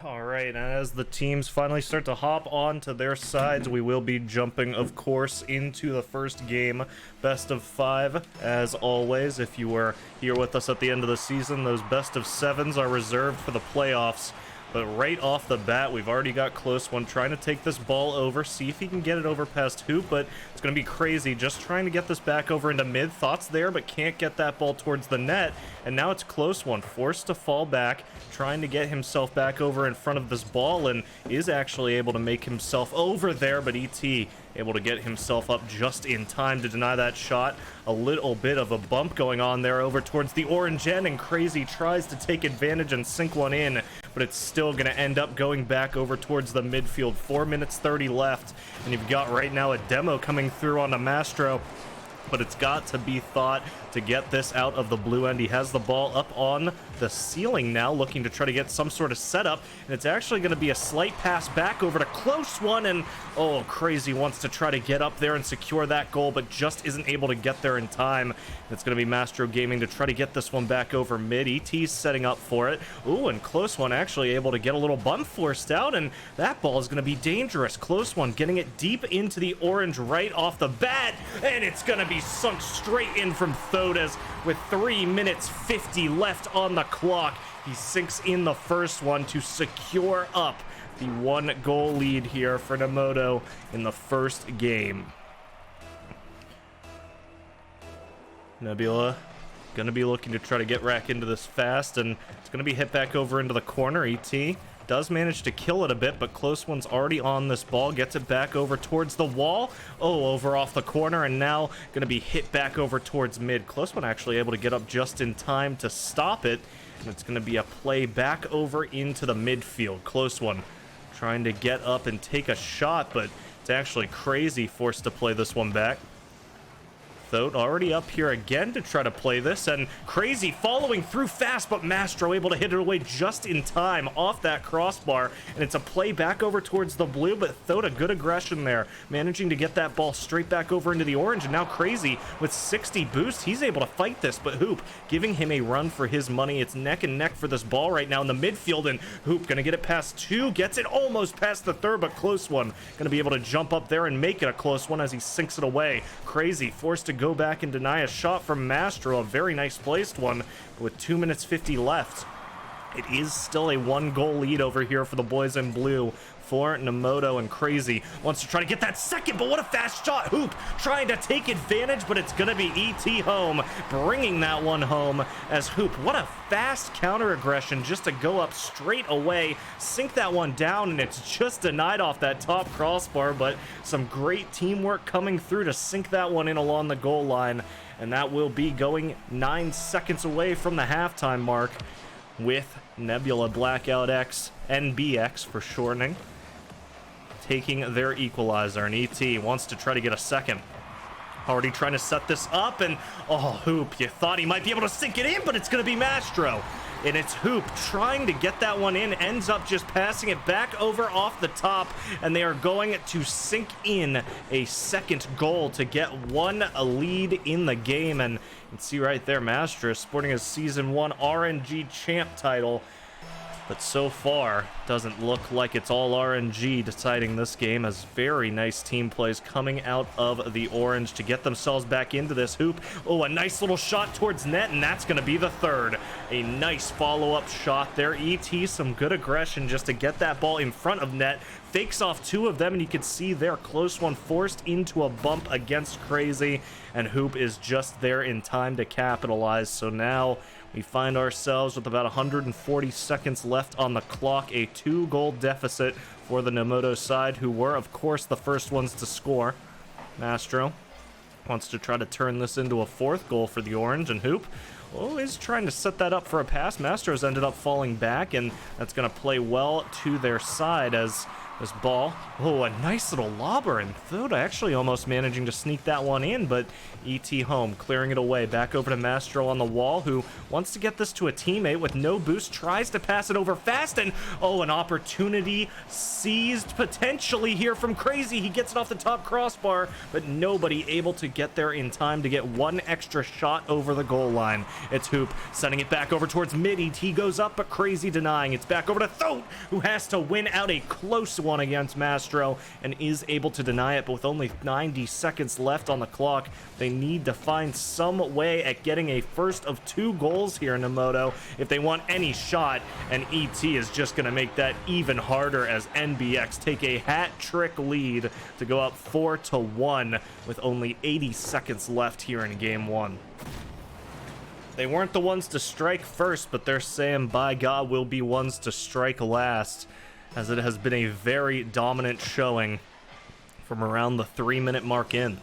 All right, and as the teams finally start to hop on to their sides, we will be jumping, of course, into the first game, best of 5. As always, if you were here with us at the end of the season, those best of 7s are reserved for the playoffs. But right off the bat, we've already got close one trying to take this ball over, see if he can get it over past Hoop, but it's going to be crazy. Just trying to get this back over into mid. Thoughts there, but can't get that ball towards the net. And now it's close one, forced to fall back, trying to get himself back over in front of this ball, and is actually able to make himself over there, but ET able to get himself up just in time to deny that shot. A little bit of a bump going on there over towards the orange end, and Crazy tries to take advantage and sink one in, but it's still going to end up going back over towards the midfield. 4 minutes 30 left, and you've got right now a demo coming through on the Mastro, but it's got to be thought to get this out of the blue end. He has the ball up on the ceiling now, looking to try to get some sort of setup, and it's actually going to be a slight pass back over to close one, and oh, Crazy wants to try to get up there and secure that goal, but just isn't able to get there in time. It's going to be Mastro Gaming to try to get this one back over mid. ET's setting up for it. Ooh, and close one actually able to get a little bump forced out, and that ball is going to be dangerous. Close one getting it deep into the orange right off the bat, and it's going to be sunk straight in from Thodas with 3 minutes 50 left on the clock. He sinks in the first one to secure up the 1-goal lead here for Nimodo in the first game. Nebula gonna be looking to try to get back into this fast, and it's gonna be hit back over into the corner. ET does manage to kill it a bit, but close one's already on this ball, gets it back over towards the wall. Oh, over off the corner, and now gonna be hit back over towards mid. Close one actually able to get up just in time to stop it, and it's gonna be a play back over into the midfield. Close one trying to get up and take a shot, but it's actually Crazy forced to play this one back. Thote already up here again to try to play this, and Crazy following through fast, but Mastro able to hit it away just in time off that crossbar, and it's a play back over towards the blue, but Thote a good aggression there, managing to get that ball straight back over into the orange, and now Crazy with 60 boost, he's able to fight this, but Hoop giving him a run for his money. It's neck and neck for this ball right now in the midfield, and Hoop gonna get it past 2, gets it almost past the 3rd, but close one gonna be able to jump up there and make it a close one as he sinks it away. Crazy forced to go back and deny a shot from Mastro, a very nice placed one, with 2 minutes 50 left. It is still a 1-goal lead over here for the boys in blue for Nimodo, and Crazy wants to try to get that second, but what a fast shot. Hoop trying to take advantage, but it's gonna be ET home, bringing that one home as Hoop, what a fast counter aggression just to go up straight away, sink that one down, and it's just denied off that top crossbar, but some great teamwork coming through to sink that one in along the goal line, and that will be going 9 seconds away from the halftime mark with Nebula, Blackout X, NBX for shortening, taking their equalizer, and ET wants to try to get a second. Already trying to set this up, and oh, Hoop, you thought he might be able to sink it in, but it's going to be Mastro. And it's Hoop trying to get that one in, ends up just passing it back over off the top, and they are going to sink in a second goal to get one lead in the game. And you can see right there, Mastro sporting his Season 1 RNG champ title. But so far, doesn't look like it's all RNG deciding this game, as very nice team plays coming out of the orange to get themselves back into this. Hoop, oh, a nice little shot towards net, and that's going to be the 3rd. A nice follow-up shot there. ET, some good aggression just to get that ball in front of net. Fakes off 2 of them, and you can see their close one forced into a bump against Crazy, and Hoop is just there in time to capitalize. So now we find ourselves with about 140 seconds left on the clock, a 2-goal deficit for the Nimodo side, who were, of course, the first ones to score. Mastro wants to try to turn this into a 4th goal for the orange, and Hoop, oh, is trying to set that up for a pass. Mastro's ended up falling back, and that's going to play well to their side as This ball, oh, a nice little lobber, and Thoda actually almost managing to sneak that one in, but ET home, clearing it away. Back over to Mastro on the wall, who wants to get this to a teammate with no boost, tries to pass it over fast, and oh, an opportunity seized potentially here from Crazy. He gets it off the top crossbar, but nobody able to get there in time to get one extra shot over the goal line. It's Hoop sending it back over towards mid. ET goes up, but Crazy denying. It's back over to Thote, who has to win out a close one against Mastro and is able to deny it, but with only 90 seconds left on the clock, they need to find some way at getting a first of 2 goals here in Nimodo if they want any shot, and ET is just going to make that even harder as NBX take a hat-trick lead to go up 4-1 with only 80 seconds left here in game 1. They weren't the ones to strike first, but they're saying, by God, we'll be ones to strike last, as it has been a very dominant showing from around the 3-minute mark in.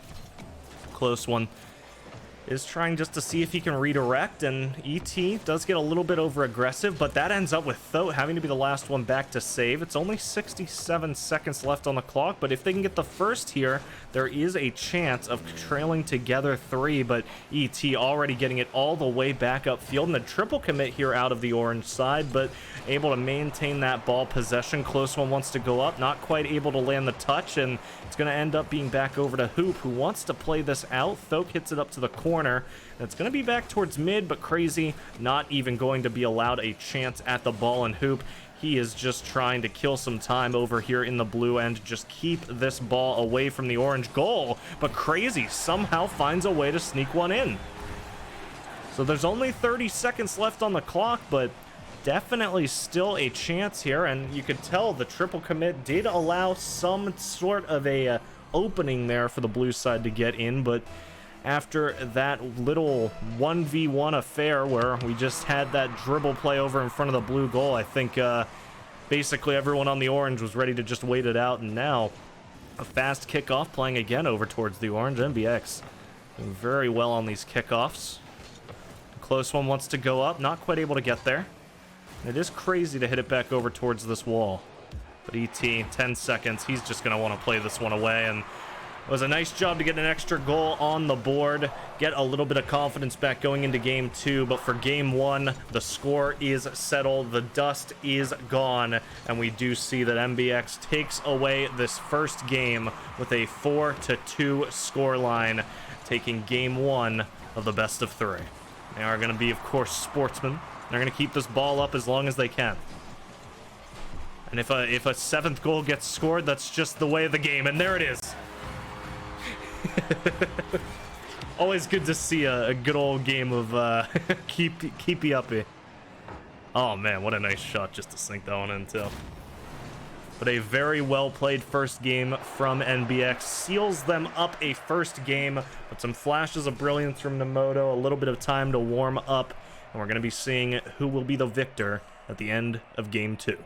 Close one. Is trying just to see if he can redirect, and ET does get a little bit over aggressive, but that ends up with Thote having to be the last one back to save. It's only 67 seconds left on the clock, but if they can get the first here, there is a chance of trailing together 3, but ET already getting it all the way back upfield, and a triple commit here out of the orange side, but able to maintain that ball possession. Close one wants to go up, not quite able to land the touch, and it's going to end up being back over to Hoop, who wants to play this out. Thote hits it up to the corner. It's going to be back towards mid, but Crazy not even going to be allowed a chance at the ball, and Hoop, he is just trying to kill some time over here in the blue end, just keep this ball away from the orange goal, but Crazy somehow finds a way to sneak one in. So there's only 30 seconds left on the clock, but definitely still a chance here, and you could tell the triple commit did allow some sort of a opening there for the blue side to get in, but after that little 1v1 affair where we just had that dribble play over in front of the blue goal, I think basically everyone on the orange was ready to just wait it out, and now a fast kickoff playing again over towards the orange. NBX doing very well on these kickoffs. Close one wants to go up, not quite able to get there. It is Crazy to hit it back over towards this wall, but ET, 10 seconds, he's just going to want to play this one away, and it was a nice job to get an extra goal on the board, get a little bit of confidence back going into game 2, but for game 1, the score is settled, the dust is gone, and we do see that NBX takes away this first game with a 4-2 scoreline, taking game 1 of the best of 3. They are going to be, of course, sportsmen. They're going to keep this ball up as long as they can. And if a 7th goal gets scored, that's just the way of the game, and there it is. Always good to see a good old game of keepy uppy. Oh man, what a nice shot just to sink that one in too. But a very well played first game from NBX seals them up a first game with some flashes of brilliance from Nimodo, a little bit of time to warm up, and we're going to be seeing who will be the victor at the end of game 2.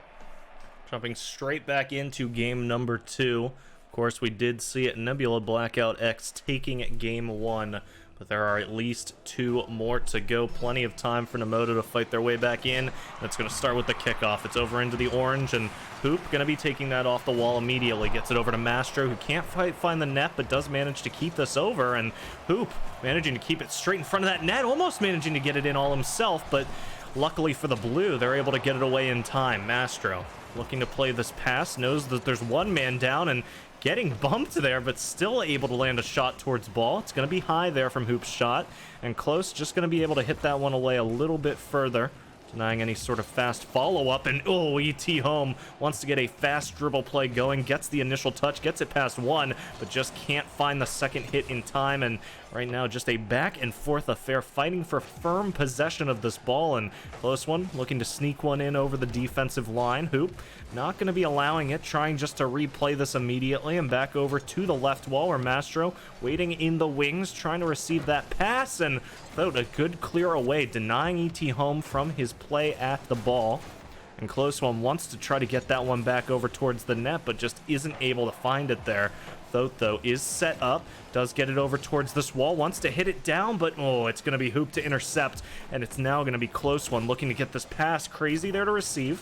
Jumping straight back into game number 2. Of course, we did see it, Nebula Blackout X taking game 1, but there are at least 2 more to go. Plenty of time for Nimodo to fight their way back in. It's going to start with the kickoff. It's over into the orange, and Hoop going to be taking that off the wall immediately. Gets it over to Mastro, who can't find the net, but does manage to keep this over, and Hoop managing to keep it straight in front of that net, almost managing to get it in all himself, but luckily for the blue, they're able to get it away in time. Mastro looking to play this pass, knows that there's one man down, and getting bumped there, but still able to land a shot towards ball. It's going to be high there from Hoop's shot, and Close just going to be able to hit that one away a little bit further, denying any sort of fast follow-up, and oh, ET home wants to get a fast dribble play going, gets the initial touch, gets it past one, but just can't find the second hit in time, and right now just a back and forth affair, fighting for firm possession of this ball, and Close one looking to sneak one in over the defensive line. Hoop not going to be allowing it, trying just to replay this immediately, and back over to the left wall where Mastro waiting in the wings, trying to receive that pass, and Thote a good clear away, denying ET home from his play at the ball. And Close one wants to try to get that one back over towards the net, but just isn't able to find it there. Thote, though, is set up, does get it over towards this wall, wants to hit it down, but oh, it's going to be Hoop to intercept, and it's now going to be Close one looking to get this pass. Crazy there to receive.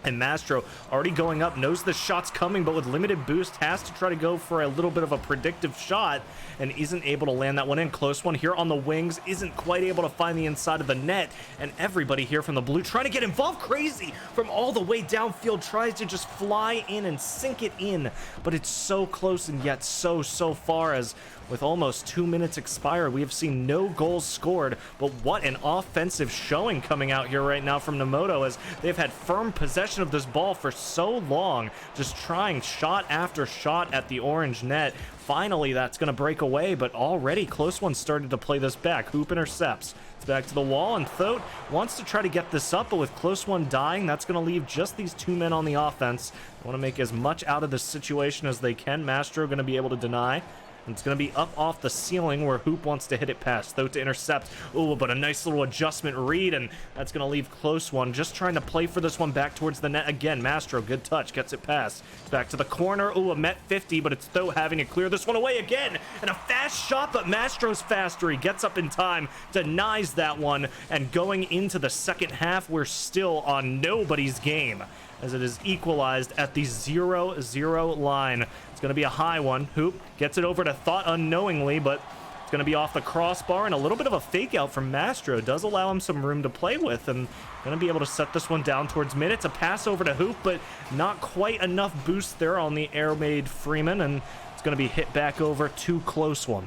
And Mastro already going up, knows the shot's coming, but with limited boost has to try to go for a little bit of a predictive shot and isn't able to land that one in. Close one here on the wings, isn't quite able to find the inside of the net, and everybody here from the blue trying to get involved. Crazy from all the way downfield, tries to just fly in and sink it in, but it's so close and yet so far, as with almost 2 minutes expired, we have seen no goals scored. But what an offensive showing coming out here right now from Nimodo, as they've had firm possession of this ball for so long, just trying shot after shot at the orange net. Finally, that's going to break away, but already Close One started to play this back. Hoop intercepts. It's back to the wall, and Thote wants to try to get this up, but with Close One dying, that's going to leave just these 2 men on the offense. They want to make as much out of this situation as they can. Mastro going to be able to deny. And it's going to be up off the ceiling where Hoop wants to hit it past. Thote to intercept. Ooh, but a nice little adjustment read, and that's going to leave Close One just trying to play for this one back towards the net again. Mastro, good touch, gets it past. Back to the corner. Ooh, a Met 50, but it's Thote having to clear this one away again. And a fast shot, but Mastro's faster. He gets up in time, denies that one, and going into the second half, we're still on nobody's game, as it is equalized at the 0-0 line. It's going to be a high one. Hoop gets it over to Thote unknowingly, but it's going to be off the crossbar, and a little bit of a fake out from Mastro does allow him some room to play with, and going to be able to set this one down towards mid. It's a pass over to Hoop, but not quite enough boost there on the air-made Freeman, and it's going to be hit back over to Close One.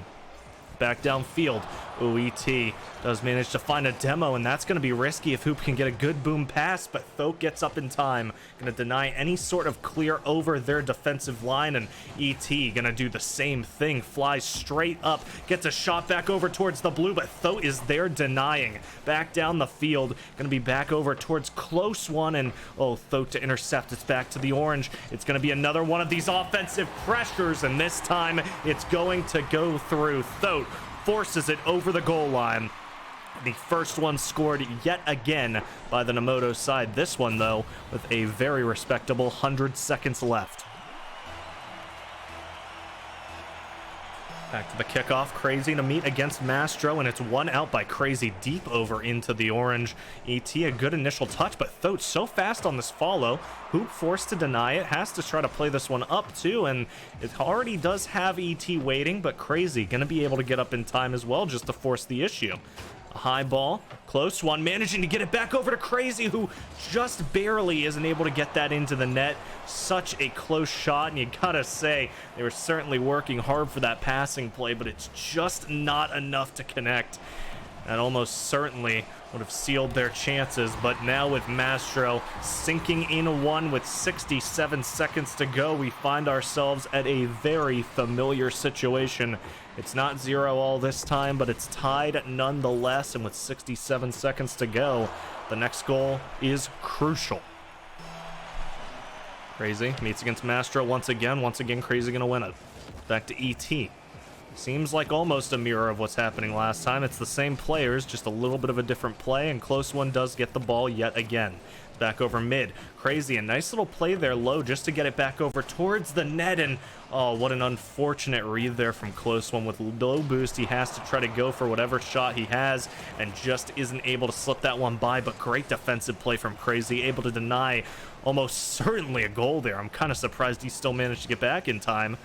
Back downfield. Ooh, ET does manage to find a demo, and that's going to be risky if Hoop can get a good boom pass, but Thote gets up in time. Going to deny any sort of clear over their defensive line, and ET going to do the same thing. Flies straight up, gets a shot back over towards the blue, but Thote is there denying. Back down the field, going to be back over towards Close One, and oh, Thote to intercept. It's back to the orange. It's going to be another one of these offensive pressures, and this time it's going to go through. Thote forces it over the goal line. The first one scored yet again by the Nimodo side. This one, though, with a very respectable 100 seconds left. Back to the kickoff. Crazy to meet against Mastro, and it's one out by Crazy deep over into the orange. ET, a good initial touch, but Thote so fast on this follow. Hoop forced to deny it, has to try to play this one up too, and it already does have ET waiting, but Crazy gonna be able to get up in time as well just to force the issue. A high ball, Close One, managing to get it back over to Crazy, who just barely isn't able to get that into the net. Such a close shot, and you gotta say, they were certainly working hard for that passing play, but it's just not enough to connect. That almost certainly would have sealed their chances, but now with Mastro sinking in one with 67 seconds to go, we find ourselves at a very familiar situation. It's not 0-all this time, but it's tied nonetheless, and with 67 seconds to go, the next goal is crucial. Crazy meets against Mastro once again. Crazy gonna win it. Back to ET. Seems like almost a mirror of what's happening last time. It's the same players, just a little bit of a different play, and Close One does get the ball yet again. Back over mid. Crazy, a nice little play there low just to get it back over towards the net, and oh, what an unfortunate read there from Close One. With low boost, he has to try to go for whatever shot he has and just isn't able to slip that one by, but great defensive play from Crazy, able to deny almost certainly a goal there. I'm kind of surprised he still managed to get back in time,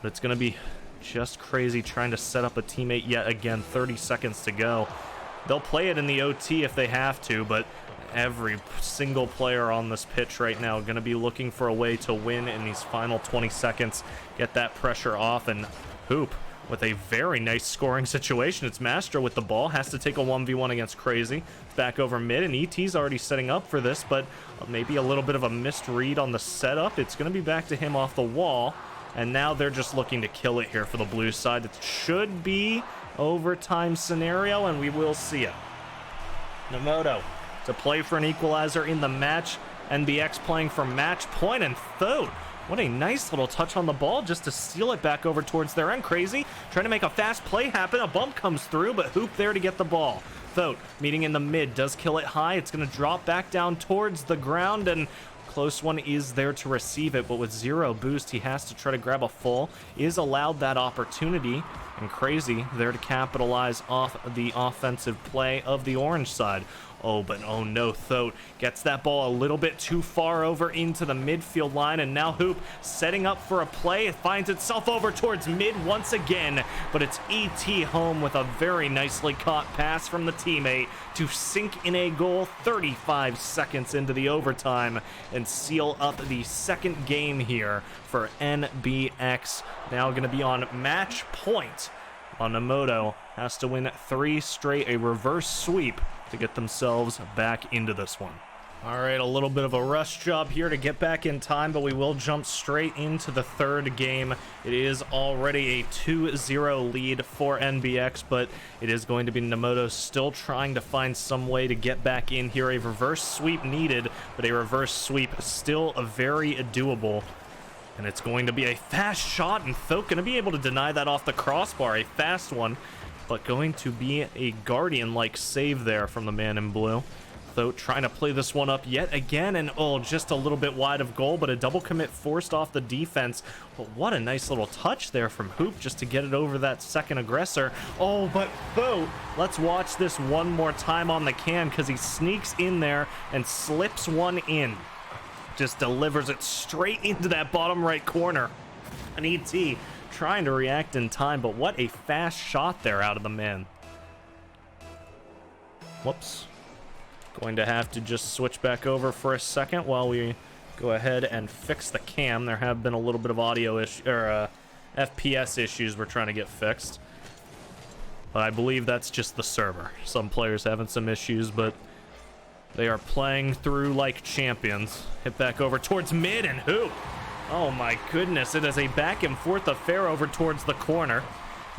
but it's going to be just Crazy trying to set up a teammate yet again. 30 seconds to go. They'll play it in the OT if they have to, but every single player on this pitch right now going to be looking for a way to win in these final 20 seconds, get that pressure off, and Hoop with a very nice scoring situation. It's Mastro with the ball, has to take a 1v1 against Crazy. It's back over mid, and ET's already setting up for this, but maybe a little bit of a missed read on the setup. It's going to be back to him off the wall, and now they're just looking to kill it here for the blue side. It should be overtime scenario, and we will see it. Nimodo to play for an equalizer in the match. NBX playing for match point, and Thote, what a nice little touch on the ball just to steal it back over towards their end. Crazy trying to make a fast play happen. A bump comes through, but Hoop there to get the ball. Thote meeting in the mid, does kill it high. It's going to drop back down towards the ground, and Close One is there to receive it, but with 0 boost, he has to try to grab a full. Is allowed that opportunity, and Crazy there to capitalize off the offensive play of the orange side. Oh, but oh no, Thote gets that ball a little bit too far over into the midfield line, and now Hoop setting up for a play. It finds itself over towards mid once again, but it's ET home with a very nicely caught pass from the teammate to sink in a goal 35 seconds into the overtime and seal up the second game here for NBX. Now going to be on match point. Nimodo has to win 3 straight, a reverse sweep to get themselves back into this one. All right, a little bit of a rush job here to get back in time, but we will jump straight into the third game. It is already a 2-0 lead for NBX, but it is going to be Nimodo still trying to find some way to get back in here. A reverse sweep needed, but a reverse sweep still very doable. And it's going to be a fast shot, and Thote going to be able to deny that off the crossbar. A fast one, but going to be a Guardian-like save there from the man in blue. Thote trying to play this one up yet again, and oh, just a little bit wide of goal, but a double commit forced off the defense. But what a nice little touch there from Hoop just to get it over that second aggressor. Oh, but Thote, let's watch this one more time on the cam, because he sneaks in there and slips one in. Just delivers it straight into that bottom right corner. And ET trying to react in time, but what a fast shot there out of the man. Whoops. Going to have to just switch back over for a second while we go ahead and fix the cam. There have been a little bit of audio issue, or FPS issues we're trying to get fixed. But I believe that's just the server. Some players having some issues, but they are playing through like champions. Hit back over towards mid, and Hoop. Oh my goodness, it is a back and forth affair over towards the corner.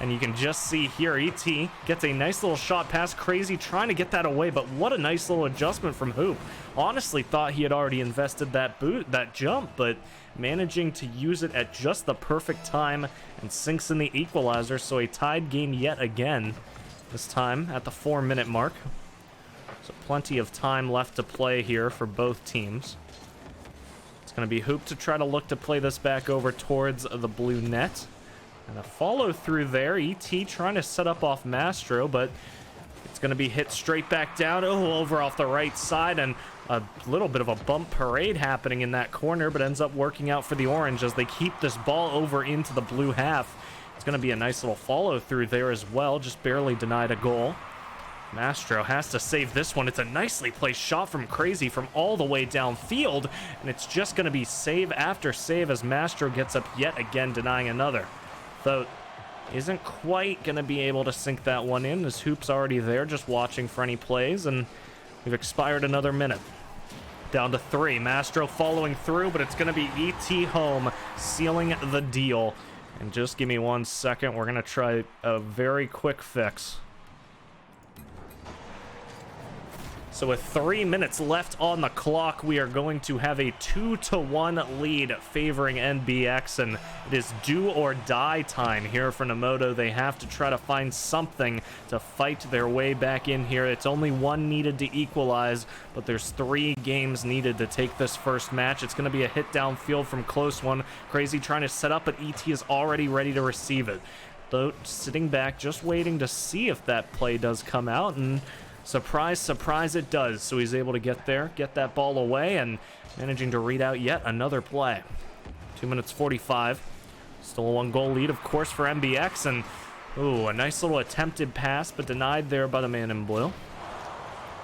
And you can just see here, ET gets a nice little shot past Crazy, trying to get that away, but what a nice little adjustment from Hoop. Honestly thought he had already invested that jump, but managing to use it at just the perfect time and sinks in the equalizer, so a tied game yet again, this time at the 4-minute mark. So plenty of time left to play here for both teams. It's going to be Hoop to try to look to play this back over towards the blue net. And a follow through there. ET trying to set up off Mastro, but it's going to be hit straight back down. Oh, over off the right side, and a little bit of a bump parade happening in that corner, but ends up working out for the Orange as they keep this ball over into the blue half. It's going to be a nice little follow through there as well, just barely denied a goal. Mastro has to save this one. It's a nicely placed shot from Crazy from all the way downfield, and it's just going to be save after save as Mastro gets up yet again, denying another. Thote isn't quite going to be able to sink that one in, as Hoop's already there just watching for any plays, and we've expired another minute. Down to 3. Mastro following through, but it's going to be ET home sealing the deal. And just give me 1 second. We're going to try a very quick fix. So with 3 minutes left on the clock, we are going to have a 2-1 lead favoring NBX, and it is do or die time here for Nimodo. They have to try to find something to fight their way back in here. It's only 1 needed to equalize, but there's 3 games needed to take this first match. It's going to be a hit downfield from close one. Crazy trying to set up, but ET is already ready to receive it. Thote sitting back, just waiting to see if that play does come out, and surprise, surprise, it does. So he's able to get there, get that ball away, and managing to read out yet another play. 2 minutes 45. Still a 1-goal lead, of course, for NBX. And, ooh, a nice little attempted pass, but denied there by the man in blue.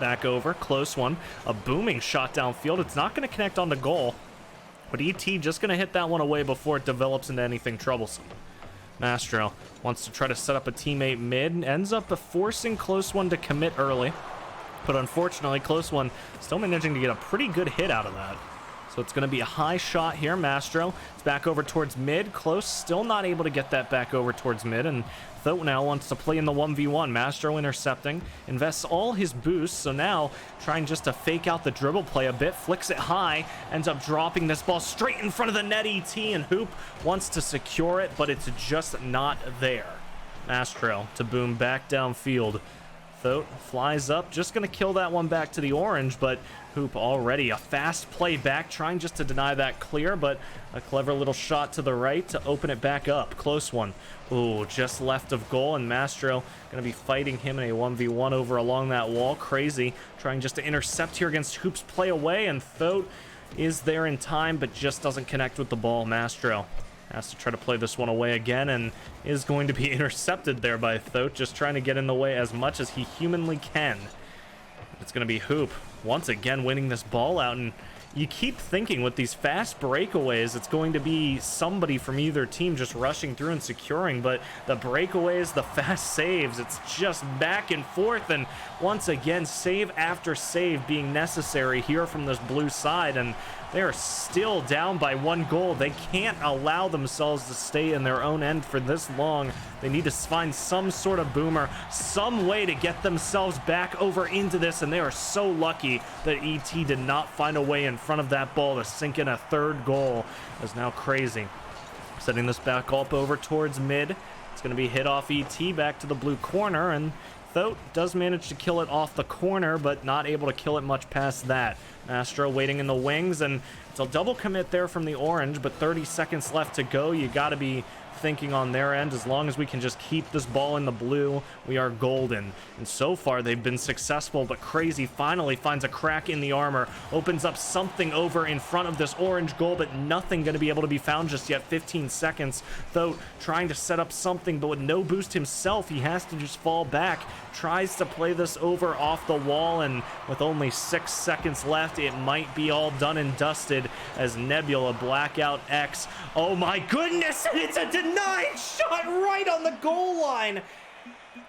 Back over, close one. A booming shot downfield. It's not going to connect on the goal, but ET just going to hit that one away before it develops into anything troublesome. Mastro wants to try to set up a teammate mid, ends up forcing close one to commit early, but unfortunately close one still managing to get a pretty good hit out of that. So it's going to be a high shot here. Mastro, it's back over towards mid. Close, still not able to get that back over towards mid, and Thote now wants to play in the 1v1. Mastro intercepting, invests all his boosts, so now trying just to fake out the dribble play a bit, flicks it high, ends up dropping this ball straight in front of the net. ET and Hoop wants to secure it, but it's just not there. Mastro to boom back downfield. Thote flies up, just going to kill that one back to the orange, but Hoop already a fast play back, trying just to deny that clear, but a clever little shot to the right to open it back up. Close one. Ooh, just left of goal, and Mastro going to be fighting him in a 1v1 over along that wall. Crazy, trying just to intercept here against Hoop's play away, and Thote is there in time, but just doesn't connect with the ball. Mastro has to try to play this one away again, and is going to be intercepted there by Thote, just trying to get in the way as much as he humanly can. It's going to be Hoop once again winning this ball out, and you keep thinking with these fast breakaways, it's going to be somebody from either team just rushing through and securing, but the breakaways, the fast saves, it's just back and forth, and once again, save after save being necessary here from this blue side, and they are still down by 1 goal. They can't allow themselves to stay in their own end for this long. They need to find some sort of boomer, some way to get themselves back over into this, and they are so lucky that ET did not find a way in front of that ball to sink in a 3rd goal. That's now Crazy setting this back up over towards mid. It's going to be hit off ET back to the blue corner, and Thote does manage to kill it off the corner, but not able to kill it much past that. Mastro waiting in the wings, and it's a double commit there from the orange, but 30 seconds left to go. You got to be thinking on their end, as long as we can just keep this ball in the blue, we are golden. And so far they've been successful, but Crazy finally finds a crack in the armor, opens up something over in front of this orange goal, but nothing going to be able to be found just yet. 15 seconds, though, trying to set up something, but with no boost himself, he has to just fall back, tries to play this over off the wall, and with only 6 seconds left, it might be all done and dusted as Nebula Blackout X. Oh my goodness, and it's a denied shot right on the goal line,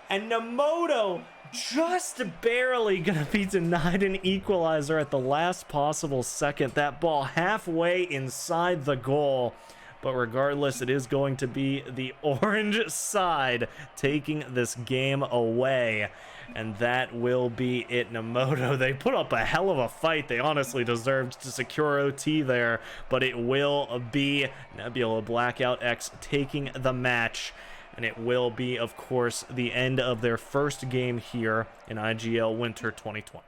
and Nimodo just barely gonna be denied an equalizer at the last possible second. That ball halfway inside the goal, but regardless, it is going to be the orange side taking this game away, and that will be it. Nimodo, they put up a hell of a fight. They honestly deserved to secure OT there, but it will be Nebula Blackout X taking the match, and it will be, of course, the end of their first game here in IGL Winter 2020.